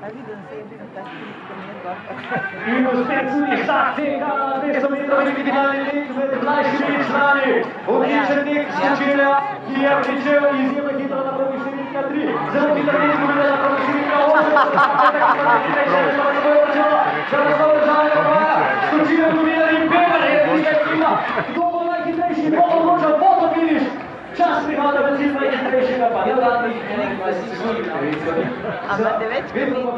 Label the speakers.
Speaker 1: In uspeh tudi tega 200 metrov individualni tek med mlajšimi člani. Odličen tek Skočirja, ki je pričel izjemno hitro na progi številka 3. Zelo hitro tek Gumilar na progi številka 8. Skočir Gumilar in Beber Jurij ŠTA ŠTA. Kdo bo najhitrejši, bo odločal fotofiniš. Čas prihoda v cilj najhitrejšega pa dodatnih 21 minut.
Speaker 2: Ampak 9 minut.